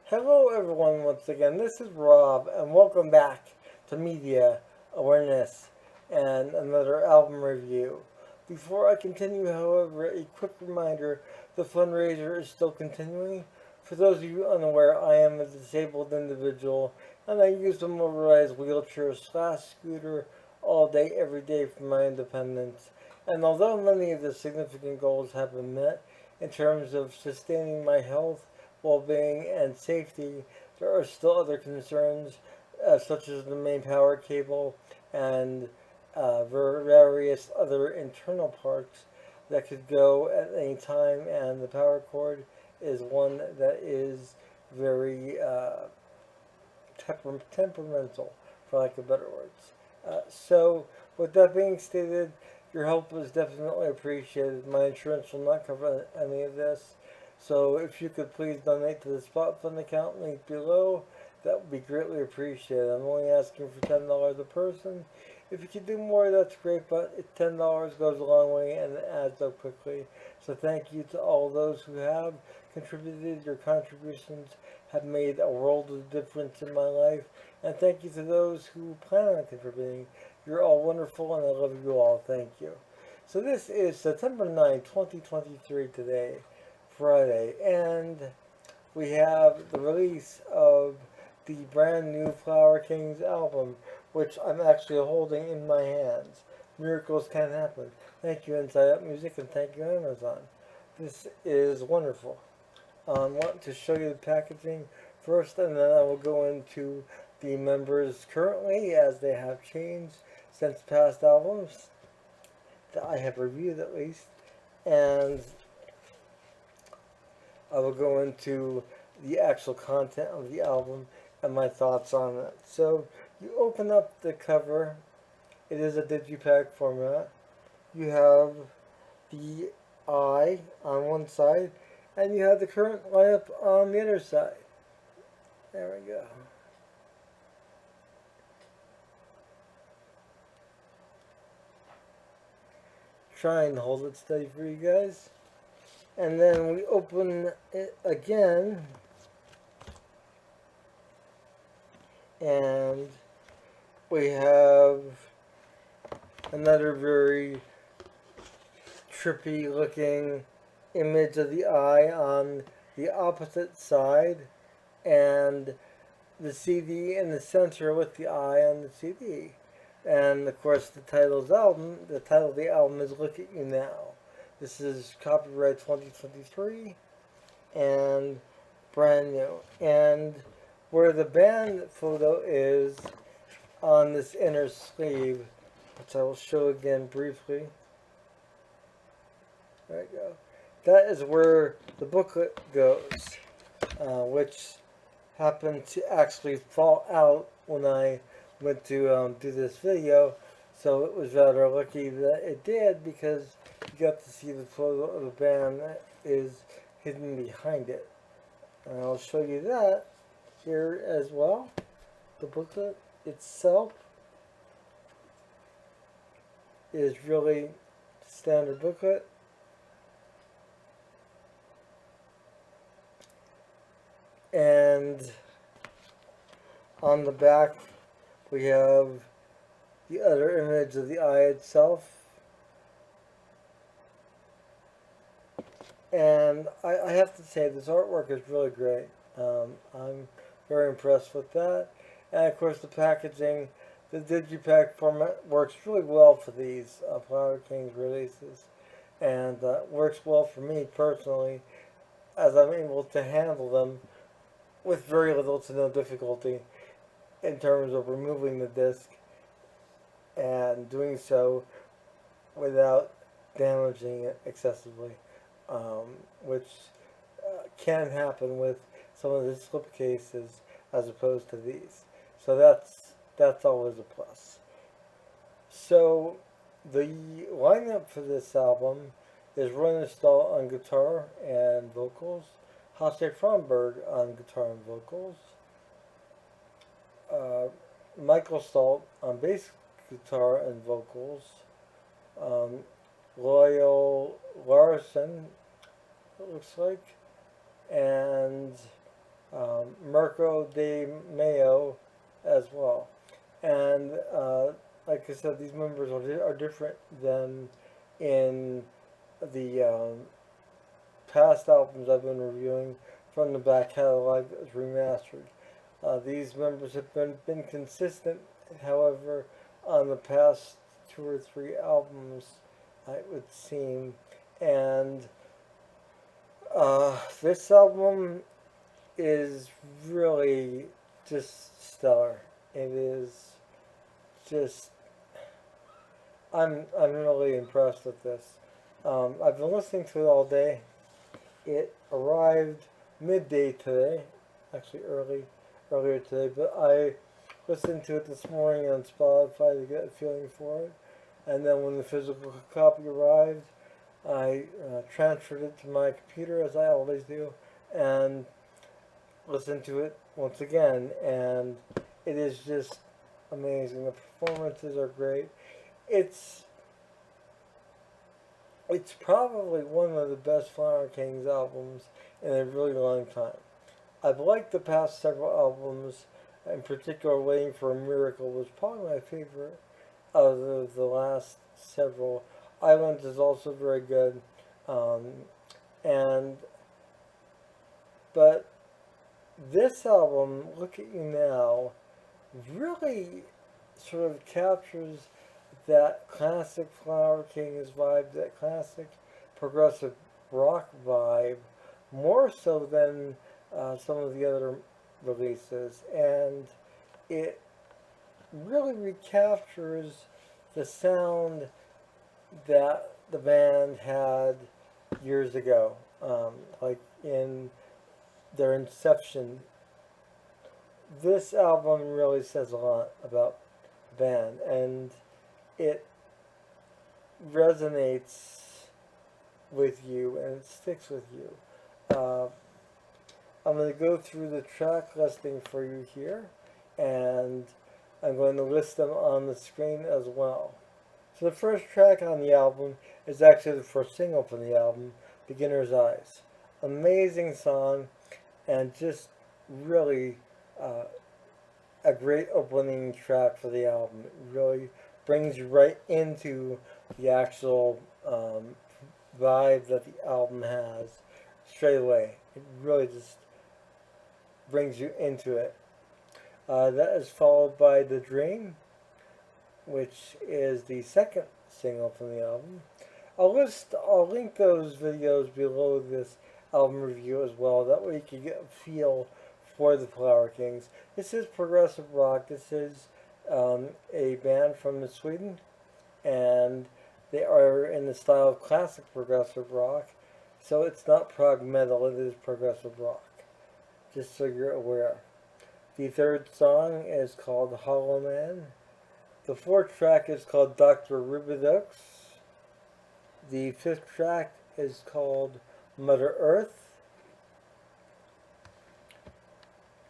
Hello, everyone, once again. This is Rob, and welcome back to Media Awareness and another album review. Before I continue, however, a quick reminder the fundraiser is still continuing. For those of you unaware, I am a disabled individual and I use a motorized wheelchair/scooter all day, every day for my independence. And although many of the significant goals have been met in terms of sustaining my health, well-being, and safety, there are still other concerns, such as the main power cable and various other internal parts that could go at any time, and the power cord is one that is very temperamental, for lack of better words. So, with that being stated, your help is definitely appreciated. My insurance will not cover any of this. So, if you could please donate to the Spot Fund account linked below, that would be greatly appreciated. I'm only asking for $10 a person. If you could do more, that's great, but $10 goes a long way and it adds up quickly. So, thank you to all those who have contributed. Your contributions have made a world of difference in my life. And thank you to those who plan on contributing. You're all wonderful and I love you all. Thank you. So this is September 9th, 2023 today, Friday, and we have the release of the brand new Flower Kings album, which I'm actually holding in my hands. Miracles can happen. Thank you Inside Out Music and thank you Amazon. This is wonderful. I want to show you the packaging first, and then I will go into the members currently, as they have changed since past albums that I have reviewed at least, and I will go into the actual content of the album and my thoughts on it. So you open up the cover. It is a digipack format. You have the eye on one side, and you have the current lineup on the other side. There we go. Trying to hold it steady for you guys. And then we open it again, and we have another very trippy looking image of the eye on the opposite side, and the CD in the center with the eye on the CD. And of course, the title of the album is Look at You Now. This is copyright 2023 and brand new. And where the band photo is on this inner sleeve, which I will show again briefly. There we go. That is where the booklet goes, which happened to actually fall out when I went to do this video. So it was rather lucky that it did, because you got to see the photo of the band that is hidden behind it. And I'll show you that here as well. The booklet itself is really standard booklet. And on the back we have the other image of the eye itself. And I have to say, this artwork is really great. I'm very impressed with that. And of course, the packaging, the digipack format works really well for these Flower Kings releases, and works well for me personally, as I'm able to handle them with very little to no difficulty in terms of removing the disc and doing so without damaging it excessively, which can happen with some of the slip cases as opposed to these. So that's always a plus. So the lineup for this album is Roy Stahl on guitar and vocals, Hasse Fromberg on guitar and vocals, uh, Michael Stahl on bass guitar and vocals, um, Loyal Larson, it looks like, and Mirko de Mayo as well. And like I said, these members are different than in the past albums I've been reviewing from the back catalog that was remastered. These members have been consistent, however, on the past two or three albums, it would seem. And this album is really just stellar. It is just I'm really impressed with this. I've been listening to it all day. It arrived midday today, actually earlier today, but I listened to it this morning on Spotify to get a feeling for it. And then when the physical copy arrived, I transferred it to my computer as I always do, and listened to it once again. And it is just amazing. The performances are great. It's probably one of the best Flower Kings albums in a really long time. I've liked the past several albums, in particular Waiting for a Miracle was probably my favorite of the last several. Islands is also very good. Um, and But this album, Look at You Now, really sort of captures that classic Flower Kings vibe, that classic progressive rock vibe, more so than some of the other releases. And it really recaptures the sound that the band had years ago, like in their inception. This album really says a lot about the band, and it resonates with you and it sticks with you. I'm going to go through the track listing for you here, and I'm going to list them on the screen as well. So the first track on the album is actually the first single from the album, Beginner's Eyes. Amazing song, and just really a great opening track for the album. It really brings you right into the actual vibe that the album has straight away. It really just brings you into it. That is followed by The Dream, which is the second single from the album. I'll link those videos below this album review as well. That way you can get a feel for the Flower Kings. This is progressive rock. This is a band from Sweden, and they are in the style of classic progressive rock. So it's not prog metal, it is progressive rock. Just so you're aware. The third song is called Hollow Man. The fourth track is called Dr. Rubidux. The fifth track is called Mother Earth.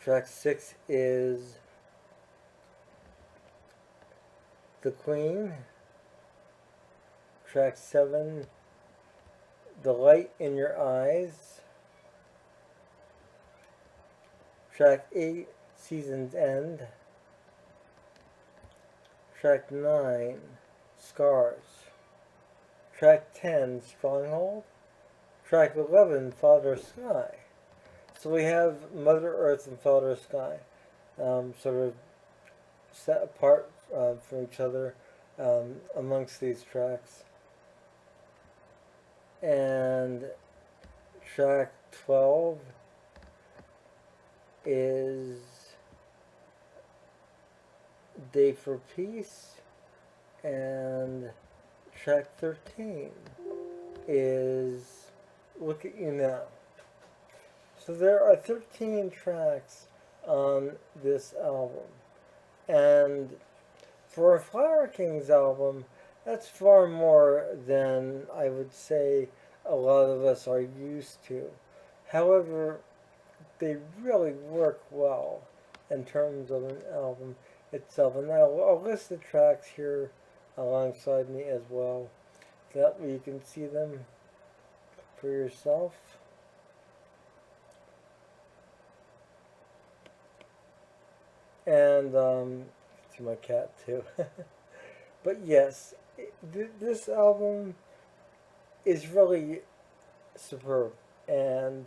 Track 6 is The Queen. Track 7, The Light in Your Eyes. Track 8, Season's End. Track 9, Scars. Track 10, Stronghold. Track 11, Father Sky. So we have Mother Earth and Father Sky sort of set apart from each other amongst these tracks. And track 12 is Day for Peace, and track 13 is Look at You Now. So there are 13 tracks on this album, and for a Flower Kings album, that's far more than I would say a lot of us are used to. However, they really work well in terms of an album itself. And I'll list the tracks here alongside me as well. That way you can see them for yourself. And to my cat too. But yes, this album is really superb. And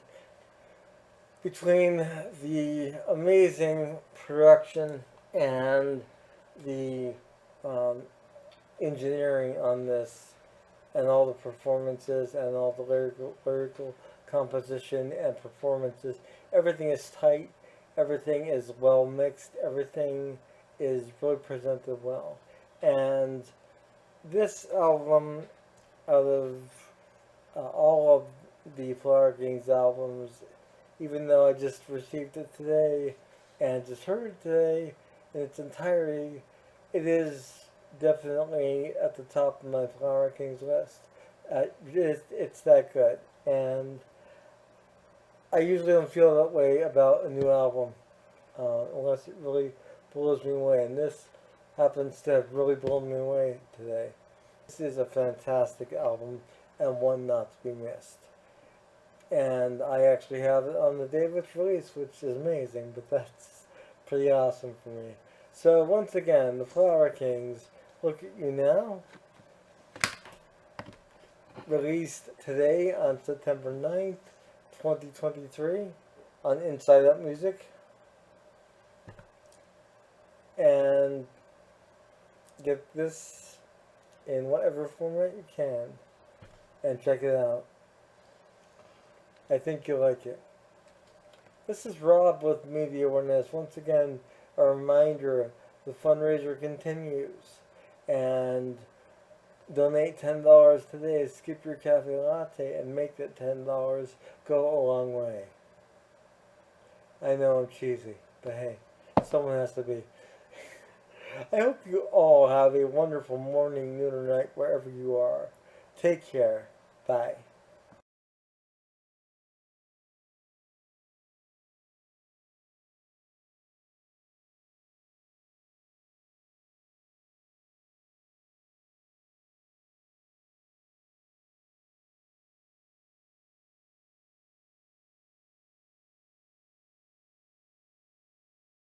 between the amazing production and the um, engineering on this, and all the performances and all the lyrical composition and performances, everything is tight, everything is well mixed, everything is really presented well. And this album, out of all of the Flower Kings albums, even though I just received it today and just heard it today in its entirety, it is definitely at the top of my Flower Kings list. It's that good. And I usually don't feel that way about a new album unless it really blows me away. And this happens to have really blown me away today. This is a fantastic album and one not to be missed. And I actually have it on the day of its release, which is amazing, but that's pretty awesome for me. So once again, the Flower Kings, Look at You Now, released today on September 9th, 2023 on Inside Out Music. And get this in whatever format you can and check it out. I think you'll like it. This is Rob with Media Awareness. Once again, a reminder, the fundraiser continues. And donate $10 today, skip your cafe latte, and make that $10 go a long way. I know I'm cheesy, but hey, someone has to be. I hope you all have a wonderful morning, noon, or night, wherever you are. Take care. Bye.